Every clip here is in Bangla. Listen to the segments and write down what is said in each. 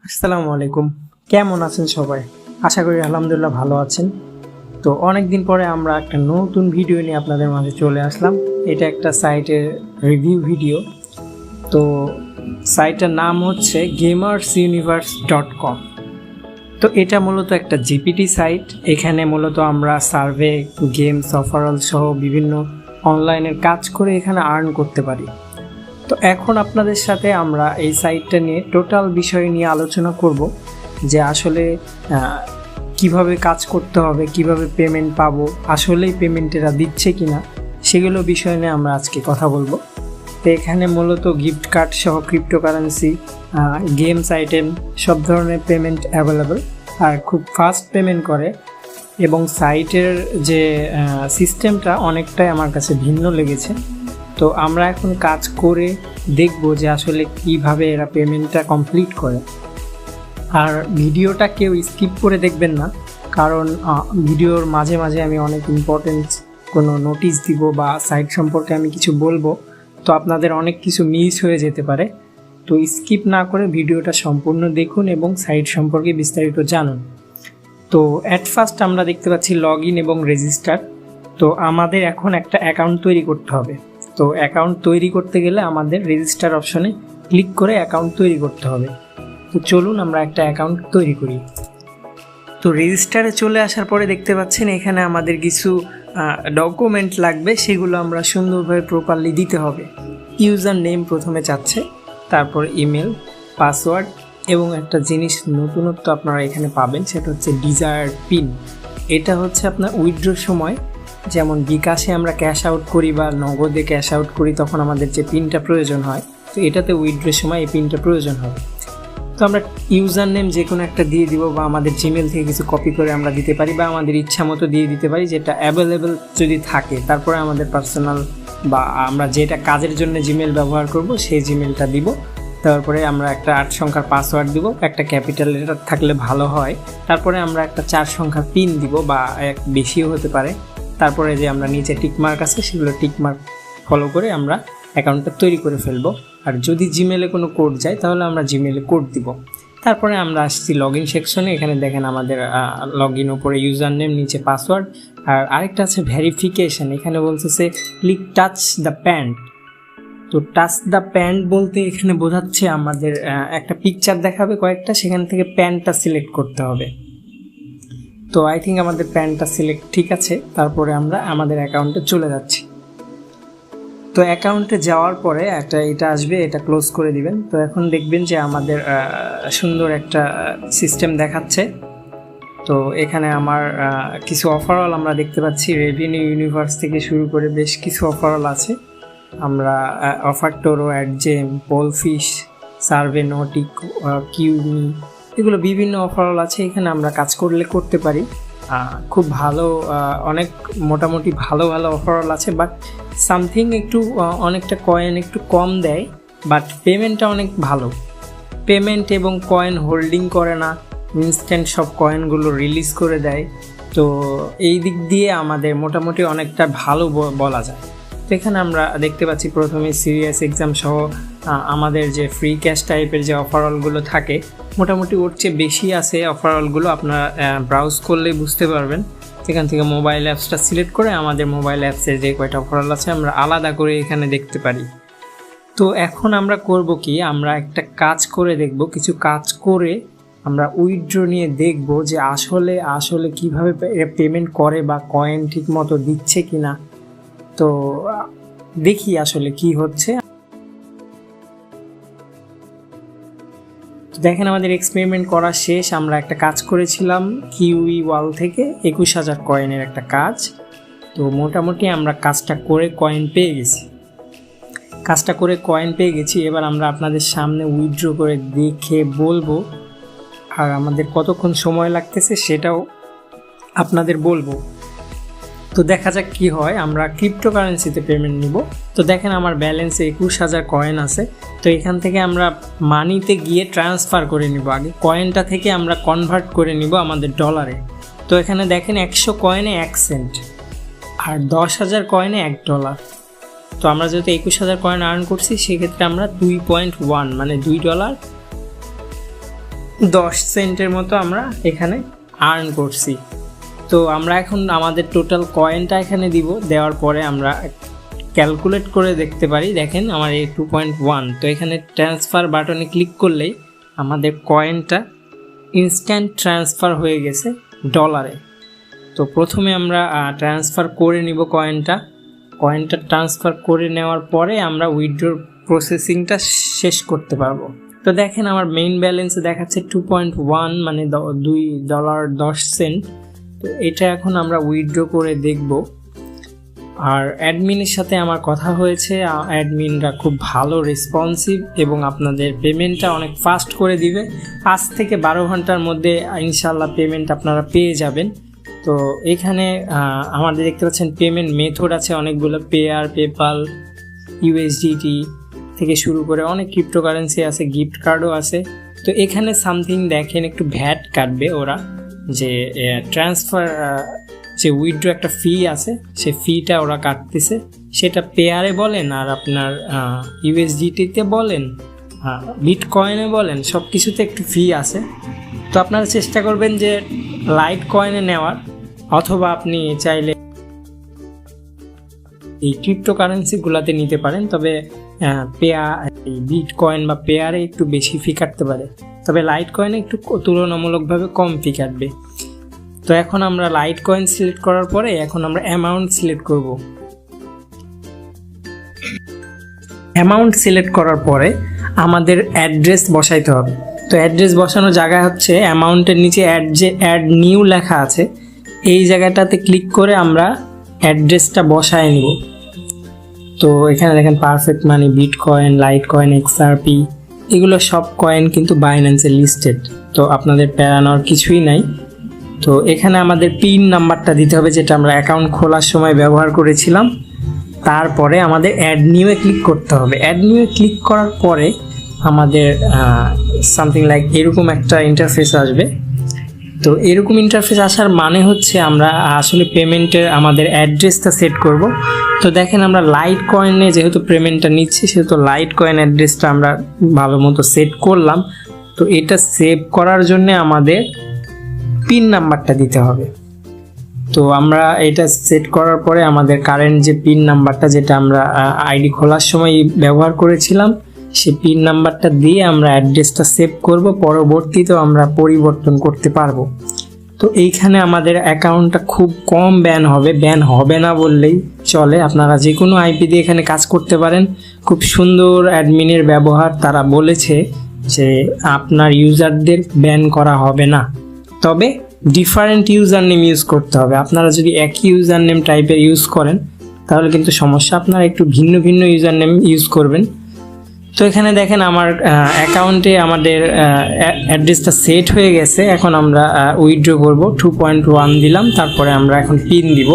আসসালামু আলাইকুম। কেমন আছেন সবাই? আশা করি আলহামদুলিল্লাহ ভালো আছেন। তো অনেক দিন পরে আমরা একটা নতুন ভিডিও নিয়ে আপনাদের মাঝে চলে আসলাম। এটা একটা সাইটের রিভিউ ভিডিও। তো সাইটের নাম হচ্ছে gamersuniverse.com। তো এটা মূলত একটা জিপিটি সাইট। এখানে মূলত আমরা সার্ভে, গেমস, ওভারঅল সহ বিভিন্ন অনলাইনের কাজ করে এখানে আর্ন করতে পারি। তো এখন আপনাদের সাথে আমরা এই সাইটটা নিয়ে টোটাল বিষয় নিয়ে আলোচনা করব যে আসলে কিভাবে কাজ করতে হবে, কিভাবে পেমেন্ট পাবো, আসলেই পেমেন্ট এরা দিচ্ছে কিনা, সেগুলো বিষয় নিয়ে আমরা আজকে কথা বলবো। তো এখানে মূলত গিফট কার্ড সহ ক্রিপ্টোকারেন্সি, গেমস আইটেম সব ধরনের পেমেন্ট অ্যাভেলেবল, আর খুব ফাস্ট পেমেন্ট করে। এবং সাইটের যে সিস্টেমটা অনেকটাই আমার কাছে ভিন্ন লেগেছে। তো আমরা এখন কাজ করে দেখব যে আসলে কিভাবে এরা পেমেন্টটা কমপ্লিট করে। আর ভিডিওটা কেউ স্কিপ করে দেখবেন না, কারণ ভিডিওর মাঝে মাঝে আমি অনেক ইম্পর্টেন্ট কোনো নোটিশ দিব বা সাইট সম্পর্কে আমি কিছু বলবো, তো আপনাদের অনেক কিছু মিস হয়ে যেতে পারে। তো স্কিপ না করে ভিডিওটা সম্পূর্ণ দেখুন এবং সাইট সম্পর্কে বিস্তারিত জানুন। তো অ্যাট ফার্স্ট আমরা দেখতে পাচ্ছি লগ ইন এবং রেজিস্টার। তো আমাদের এখন একটা অ্যাকাউন্ট তৈরি করতে হবে। তো অ্যাকাউন্ট তৈরি করতে গেলে আমাদের রেজিস্টার অপশনে ক্লিক করে অ্যাকাউন্ট তৈরি করতে হবে। তো চলুন আমরা একটা অ্যাকাউন্ট তৈরি করি। তো রেজিস্টারে চলে আসার পরে দেখতে পাচ্ছেন এখানে আমাদের কিছু ডকুমেন্ট লাগবে, সেগুলো আমরা সুন্দরভাবে প্রপারলি দিতে হবে। ইউজার নেম প্রথমে চাচ্ছে, তারপর ইমেল, পাসওয়ার্ড এবং একটা জিনিস নতুনত্ব আপনারা এখানে পাবেন, সেটা হচ্ছে ডিজায়ার্ড পিন। এটা হচ্ছে আপনার উইথড্রোর সময়, যেমন বিকাশে আমরা ক্যাশ আউট করি বা নগদে ক্যাশ আউট করি, তখন আমাদের যে পিনটা প্রয়োজন হয়, তো এটাতে উইথড্রোর সময় এই পিনটা প্রয়োজন হবে। তো আমরা ইউজার নেম যে কোনো একটা দিয়ে দিব, বা আমাদের জিমেল থেকে কিছু কপি করে আমরা দিতে পারি, বা আমাদের ইচ্ছা মতো দিয়ে দিতে পারি, যেটা অ্যাভেলেবেল যদি থাকে। তারপরে আমাদের পার্সোনাল বা আমরা যেটা কাজের জন্য জিমেল ব্যবহার করব সেই জিমেলটা দিব। তারপরে আমরা একটা 8 সংখ্যার পাসওয়ার্ড দিব, একটা ক্যাপিটাল লেটার থাকলে ভালো হয়। তারপরে আমরা একটা 4 সংখ্যার পিন দিব, বা এক বেশিও হতে পারে। তারপরে যে আমরা নিচে টিকমার্ক আছে, সেগুলো টিকমার্ক ফলো করে আমরা অ্যাকাউন্টটা তৈরি করে ফেলবো। আর যদি জিমেলে কোনো কোড যায় তাহলে আমরা জিমেলে কোড দিব। তারপরে আমরা আসছি লগ ইন সেকশনে। এখানে দেখেন আমাদের লগ ইন ওপরে ইউজার নেম, নিচে পাসওয়ার্ড, আর আরেকটা আছে ভেরিফিকেশন। এখানে বলতেছে ক্লিক টাচ দ্য প্যান্ট। তো টাচ দ্য প্যান্ট বলতে এখানে বোঝাচ্ছে আমাদের একটা পিকচার দেখাবে কয়েকটা, সেখান থেকে প্যান্টটা সিলেক্ট করতে হবে। তো আই থিঙ্ক আমাদের প্যান্টটা সিলেক্ট ঠিক আছে। তারপরে আমরা আমাদের অ্যাকাউন্টে চলে যাচ্ছি। তো অ্যাকাউন্টে যাওয়ার পরে এটা আসবে, এটা ক্লোজ করে দিবেন। তো এখন দেখবেন যে আমাদের সুন্দর একটা সিস্টেম দেখাচ্ছে। তো এখানে আমার কিছু অফারঅল আমরা দেখতে পাচ্ছি, রেভিনিউ ইউনিভার্স থেকে শুরু করে বেশ কিছু অফারঅল আছে। আমরা অফার টোরো, অ্যাডজেম, পোলফিশ, সার্ভে নোটিক, কিউমি, এগুলো বিভিন্ন অফারঅল আছে। এখানে আমরা কাজ করলে করতে পারি। খুব ভালো, অনেক মোটামুটি ভালো ভালো অফারঅল আছে, বাট সামথিং একটু অনেকটা কয়েন একটু কম দেয়, বাট পেমেন্টটা অনেক ভালো। পেমেন্ট এবং কয়েন হোল্ডিং করে না, ইনস্ট্যান্ট সব কয়েনগুলো রিলিজ করে দেয়। তো এই দিক দিয়ে আমাদের মোটামুটি অনেকটা ভালো বলা যায়। তো এখানে আমরা দেখতে পাচ্ছি প্রথমে সিরিয়াস এক্সাম সহ আমাদের যে ফ্রি ক্যাশ টাইপের যে অফারঅলগুলো থাকে, মোটামুটি ওর চেয়ে বেশি আছে অফারঅলগুলো। আপনারা ব্রাউজ করলে বুঝতে পারবেন। এখান থেকে মোবাইল অ্যাপসটা সিলেক্ট করে আমাদের মোবাইল অ্যাপসে যে কয়টা অফারঅল আছে আমরা আলাদা করে এখানে দেখতে পারি। তো এখন আমরা করব কি, আমরা একটা কাজ করে দেখব, কিছু কাজ করে আমরা উইথড্র নিয়ে দেখব যে আসলে কিভাবে পেমেন্ট করে বা কয়েন ঠিক মতো দিচ্ছে কিনা। তো দেখি আসলে কি হচ্ছে। দেখেন আমাদের এক্সপেরিমেন্ট করা শেষ। আমরা একটা কাজ করেছিলাম কিউই ওয়াল থেকে 21,000 কয়েনের একটা কাজ। তো মোটামুটি আমরা কাজটা করে কয়েন পেয়ে গেছি। এবার আমরা আপনাদের সামনে উইথড্র করে দেখে বলবো, আর আমাদের কতক্ষণ সময় লাগতেছে সেটাও আপনাদের বলবো। তো দেখা যাক কি হয়। আমরা ক্রিপ্টোকারেন্সিতে পেমেন্ট নিব। তো দেখেন আমার ব্যালেন্সে 21,000 কয়েন আছে। তো এখান থেকে আমরা মানিতে গিয়ে ট্রান্সফার করে নিব। আগে কয়েনটা থেকে আমরা কনভার্ট করে নিব আমাদের ডলারে। তো এখানে দেখেন 100 কয়েনে 1 সেন্ট, আর 10,000 কয়েনে $1। তো আমরা যেহেতু 21,000 কয়েন আর্ন করছি, সেক্ষেত্রে আমরা 2.1 মানে $2 10 সেন্টের মতো আমরা এখানে আর্ন করছি। তো আমরা এখন আমাদের টোটাল কয়েনটা এখানে দিব, দেওয়ার পরে আমরা ক্যালকুলেট করে দেখতে পারি। দেখেন আমার এই 2.1, তো এখানে ট্রান্সফার বাটনে ক্লিক করলেই আমাদের কয়েনটা ইনস্ট্যান্ট ট্রান্সফার হয়ে গেছে ডলারে। তো প্রথমে আমরা ট্রান্সফার করে নিব কয়েনটা ট্রান্সফার করে নেওয়ার পরে আমরা উইথড্র প্রসেসিংটা শেষ করতে পারবো। তো দেখেন আমার মেইন ব্যালেন্সে দেখাচ্ছে 2.1 মানে $2.10। তো এটা এখন আমরা উইথড্র করে দেখব। আর অ্যাডমিনের সাথে আমার কথা হয়েছে, অ্যাডমিনরা খুব ভালো রেসপন্সিভ এবং আপনাদের পেমেন্টটা অনেক ফাস্ট করে দিবে। 5 থেকে 12 ঘন্টার মধ্যে ইনশাল্লাহ পেমেন্ট আপনারা পেয়ে যাবেন। তো এখানে আমাদের দেখতে পাচ্ছেন পেমেন্ট মেথড আছে অনেকগুলো, পেয়ার, পেপাল, ইউএসডিটি থেকে শুরু করে অনেক ক্রিপ্টোকারেন্সি আছে, গিফট কার্ডও আছে। তো এখানে সামথিং দেখেন একটু ভ্যাট কাটবে ওরা, যে ট্রান্সফার যে উইথড্র একটা ফি আছে সে ফিটা ওরা কাটতেছে, সেটা পেয়ারে বলেন আর আপনার ইউএসডিটিতে বলেন, বিটকয়েনে বলেন, সব কিছুতে একটু ফি আছে। তো আপনারা চেষ্টা করবেন যে লাইট কয়েনে নেওয়ার, অথবা আপনি চাইলে এই ক্রিপ্টোকারেন্সিগুলোতে নিতে পারেন। তবে বিটকয়েন বা পেয়ারে একটু বেশি ফি কাটতে পারে, তবে লাইট কয়েনে একটু তুলনামূলকভাবে কম ফি কাটবে। তো এখন আমরা লাইট কয়েন সিলেক্ট করার পরে এখন আমরা অ্যামাউন্ট সিলেক্ট করব। অ্যামাউন্ট সিলেক্ট করার পরে আমাদের অ্যাড্রেস বসাইতে হবে। তো অ্যাড্রেস বসানোর জায়গা হচ্ছে অ্যামাউন্টের নিচে অ্যাড নিউ লেখা আছে, এই জায়গাটাতে ক্লিক করে আমরা অ্যাড্রেসটা বসায় নিব। তো এখানে দেখেন পারফেক্ট মানি, বিটকয়েন, লাইট কয়েন, এক্সআরপি, এগুলো সব কয়েন কিন্তু বাইন্যান্সে লিস্টেড। তো আপনাদের প্যারানোর কিছুই নাই। তো এখানে আমাদের পিন নাম্বারটা দিতে হবে, যেটা আমরা অ্যাকাউন্ট খোলার সময় ব্যবহার করেছিলাম। তারপরে আমাদের অ্যাড নিউয়ে ক্লিক করতে হবে। অ্যাড নিউয়ে ক্লিক করার পরে আমাদের সামথিং লাইক এরকম একটা ইন্টারফেস আসবে। তো এরকম ইন্টারফেস আসার মানে হচ্ছে আমরা আসলে পেমেন্টের আমাদের অ্যাড্রেসটা সেট করব। তো দেখেন আমরা লাইট কয়েনে যেহেতু পেমেন্টটা নিচ্ছি, সেহেতু লাইট কয়েন অ্যাড্রেসটা আমরা ভালো মতো সেট করলাম। তো এটা সেভ করার জন্য আমাদের পিন নাম্বারটা দিতে হবে। তো আমরা এটা সেট করার পরে আমাদের কারেন্ট যে পিন নাম্বারটা, যেটা আমরা আইডি খোলার সময় ব্যবহার করেছিলাম, সেই পিন নাম্বারটা দিয়ে আমরা অ্যাড্রেসটা সেভ করব। পরবর্তীতেও আমরা পরিবর্তন করতে পারবো। তো এইখানে আমাদের অ্যাকাউন্টটা খুব কম ব্যান হবে না বললেই চলে। আপনারা যে কোনো আইপি দিয়ে এখানে কাজ করতে পারেন। খুব সুন্দর অ্যাডমিনের ব্যবহার, তারা বলেছে যে আপনার ইউজারদের ব্যান করা হবে না, তবে ডিফারেন্ট ইউজার নেম ইউজ করতে হবে। আপনারা যদি একই ইউজার নেম টাইপের ইউজ করেন তাহলে কিন্তু সমস্যা, আপনারা একটু ভিন্ন ভিন্ন ইউজার নেম ইউজ করবেন। তো এখানে দেখেন আমার অ্যাকাউন্টে আমাদের অ্যাড্রেসটা সেট হয়ে গেছে। এখন আমরা উইথড্র করব। 2.1 দিলাম, তারপরে আমরা এখন পিন দিব।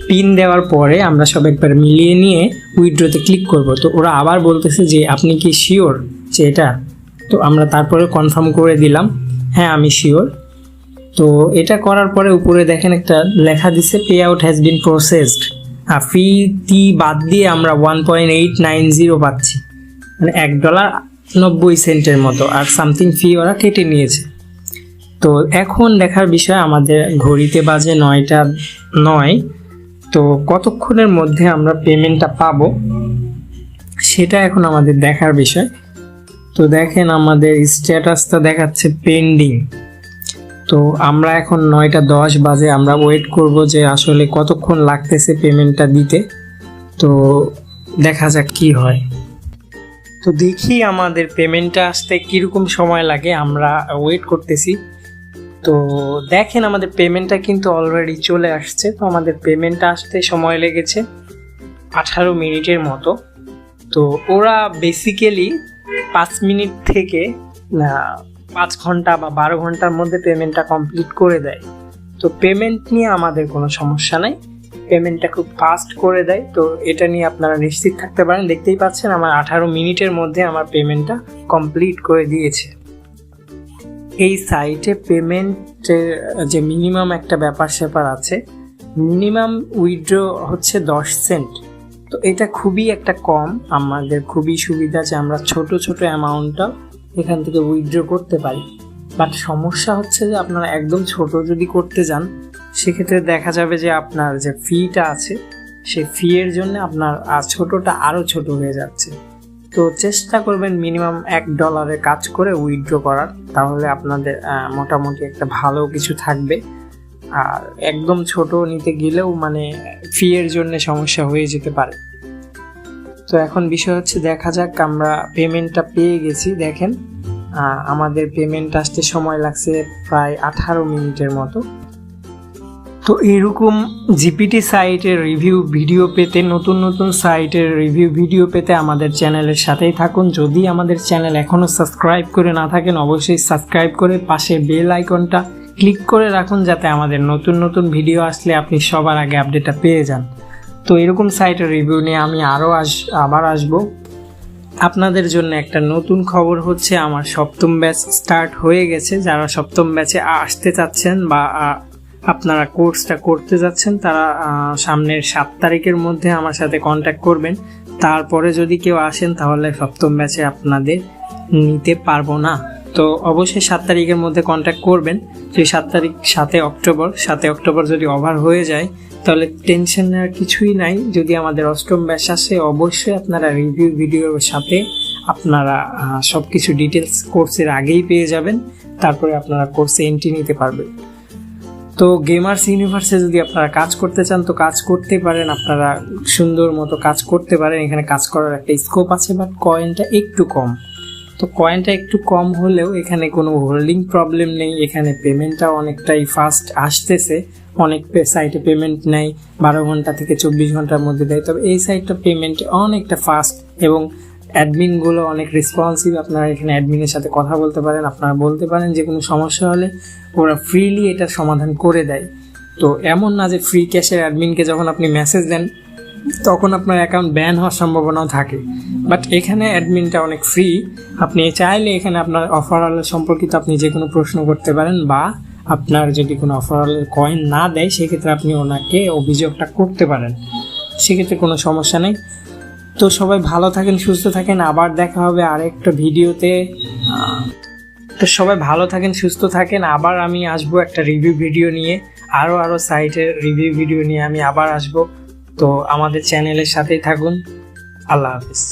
পিন দেওয়ার পরে আমরা সব একবার মিলিয়ে নিয়ে উইথড্রতে ক্লিক করব। তো ওরা আবার বলতেছে যে আপনি কি শিওর যে এটা? তো আমরা তারপরে কনফার্ম করে দিলাম, হ্যাঁ আমি শিওর। তো এটা করার পরে উপরে দেখেন একটা লেখা দিছে pay out has been processed. Fee বাদ দিয়ে আমরা 1.890 পাচ্ছি, মানে $1.90 মতো, আর সামথিং ফি ওরা কেটে নিয়েছে। তো এখন দেখার বিষয়, আমাদের ঘড়িতে বাজে 9:09। তো কতক্ষণের মধ্যে আমরা পেমেন্টটা পাবো সেটা এখন আমাদের দেখার বিষয়। তো দেখেন আমাদের স্ট্যাটাসটা দেখাচ্ছে পেন্ডিং। তো আমরা এখন 9:10 বাজে, আমরা ওয়েট করব যে আসলে কতক্ষণ লাগতেছে পেমেন্টটা দিতে। তো দেখা যাক কি হয়। তো দেখি আমাদের পেমেন্টটা আসতে কীরকম সময় লাগে, আমরা ওয়েট করতেছি। তো দেখেন আমাদের পেমেন্টটা কিন্তু অলরেডি চলে আসছে। তো আমাদের পেমেন্টটা আসতে সময় লেগেছে 18 মিনিটের মতো। তো ওরা বেসিক্যালি 5 মিনিট থেকে 5 ঘন্টা বা 12 ঘন্টার মধ্যে পেমেন্টটা কমপ্লিট করে দেয়। তো পেমেন্ট নিয়ে আমাদের কোনো সমস্যা নাই, পেমেন্টটা খুব ফাস্ট করে দেয়। তো এটা নিয়ে আপনারা নিশ্চিত থাকতে পারেন। দেখতেই পাচ্ছেন আমার 18 মিনিটের মধ্যে আমার পেমেন্টটা কমপ্লিট করে দিয়েছে। এই সাইটে পেমেন্টের যে মিনিমাম একটা ব্যাপার স্যাপার আছে, মিনিমাম উইথড্র হচ্ছে 10 সেন্ট। তো এটা খুবই একটা কম, আমাদের খুবই সুবিধা যে আমরা ছোট ছোট অ্যামাউন্টটা এখান থেকে উইথড্র করতে পারি। বাট সমস্যা হচ্ছে যে আপনারা একদম ছোট যদি করতে যান সেক্ষেত্রে দেখা যাবে যে আপনার যে ফিটা আছে সেই ফি এর জন্য আপনার ছোটটা আরও ছোট হয়ে যাচ্ছে। তো চেষ্টা করবেন মিনিমাম $1 কাজ করে উইথড্র করার, তাহলে আপনাদের মোটামুটি একটা ভালো কিছু থাকবে। আর একদম ছোট নিতে গেলেও মানে ফি এর জন্য সমস্যা হয়ে যেতে পারে। তো এখন বিষয় হচ্ছে দেখা যাক, আমরা পেমেন্টটা পেয়ে গেছি। দেখেন আমাদের পেমেন্ট আসতে সময় লাগছে প্রায় 18 মিনিটের মতো। তো এরকম জিপিটি সাইটের রিভিউ ভিডিও পেতে, নতুন নতুন সাইটের রিভিউ ভিডিও পেতে আমাদের চ্যানেলের সাথেই থাকুন। যদি আমাদের চ্যানেল এখনও সাবস্ক্রাইব করে না থাকেন অবশ্যই সাবস্ক্রাইব করে পাশে বেল আইকনটা ক্লিক করে রাখুন, যাতে আমাদের নতুন নতুন ভিডিও আসলে আপনি সবার আগে আপডেটটা পেয়ে যান। তো এরকম সাইটের রিভিউ নিয়ে আমি আবার আসবো। আপনাদের জন্য একটা নতুন খবর হচ্ছে, আমার 7ম ব্যাচ স্টার্ট হয়ে গেছে। যারা 7ম ব্যাচে আসতে চাচ্ছেন বা আপনারা কোর্সটা করতে যাচ্ছেন তারা সামনের 7 তারিখের মধ্যে আমার সাথে কন্ট্যাক্ট করবেন। তারপরে যদি কেউ আসেন তাহলে 7ম ব্যাচে আপনাদের নিতে পারবো না। তো অবশ্যই 7 তারিখের মধ্যে কন্ট্যাক্ট করবেন। সেই 7 তারিখ 7 অক্টোবর যদি ওভার হয়ে যায় তাহলে টেনশন নেওয়ার কিছুই নাই। যদি আমাদের 8ম ব্যাচ আসে অবশ্যই আপনারা রিভিউ ভিডিওর সাথে আপনারা সব কিছু ডিটেলস কোর্সের আগেই পেয়ে যাবেন। তারপরে আপনারা কোর্সে এন্ট্রি নিতে পারবেন। তো গেমার্স ইউনিভার্সে যদি আপনারা কাজ করতে চান তো কাজ করতে পারেন, আপনারা সুন্দর মতো কাজ করতে পারেন। এখানে কাজ করার একটা স্কোপ আছে, বাট কয়েনটা একটু কম। তো কয়েনটা একটু কম হলেও এখানে কোনো হোল্ডিং প্রবলেম নেই। এখানে পেমেন্টটা অনেকটাই ফাস্ট আসতেছে। অনেক সাইটে পেমেন্ট নেয় 12 ঘন্টা থেকে 24 ঘন্টার মধ্যে দেয়, তবে এই সাইটটা পেমেন্ট অনেকটা ফাস্ট এবং অ্যাডমিনগুলো অনেক রেসপন্সিভ। আপনারা এখানে অ্যাডমিনের সাথে কথা বলতে পারেন, আপনারা বলতে পারেন যে কোনো সমস্যা হলে ওরা ফ্রিলি এটার সমাধান করে দেয়। তো এমন না যে ফ্রি ক্যাশের অ্যাডমিনকে যখন আপনি মেসেজ দেন তখন আপনার অ্যাকাউন্ট ব্যান হওয়ার সম্ভাবনাও থাকে, বাট এখানে অ্যাডমিনটা অনেক ফ্রি। আপনি চাইলে এখানে আপনার অফারালের সম্পর্কিত আপনি যে কোনো প্রশ্ন করতে পারেন, বা আপনার যদি কোনো অফারালের কয়েন না দেয় সেক্ষেত্রে আপনি ওনাকে অভিযোগটা করতে পারেন, সেক্ষেত্রে কোনো সমস্যা নেই। তো সবাই ভালো থাকেন, সুস্থ থাকেন, আবার দেখা হবে আরেকটা ভিডিওতে। তো সবাই ভালো থাকেন, সুস্থ থাকেন, আবার আমি আসবো একটা রিভিউ ভিডিও নিয়ে, আরও সাইটের রিভিউ ভিডিও নিয়ে আমি আবার আসবো। তো আমাদের চ্যানেলের সাথেই থাকুন। আল্লাহ হাফিজ।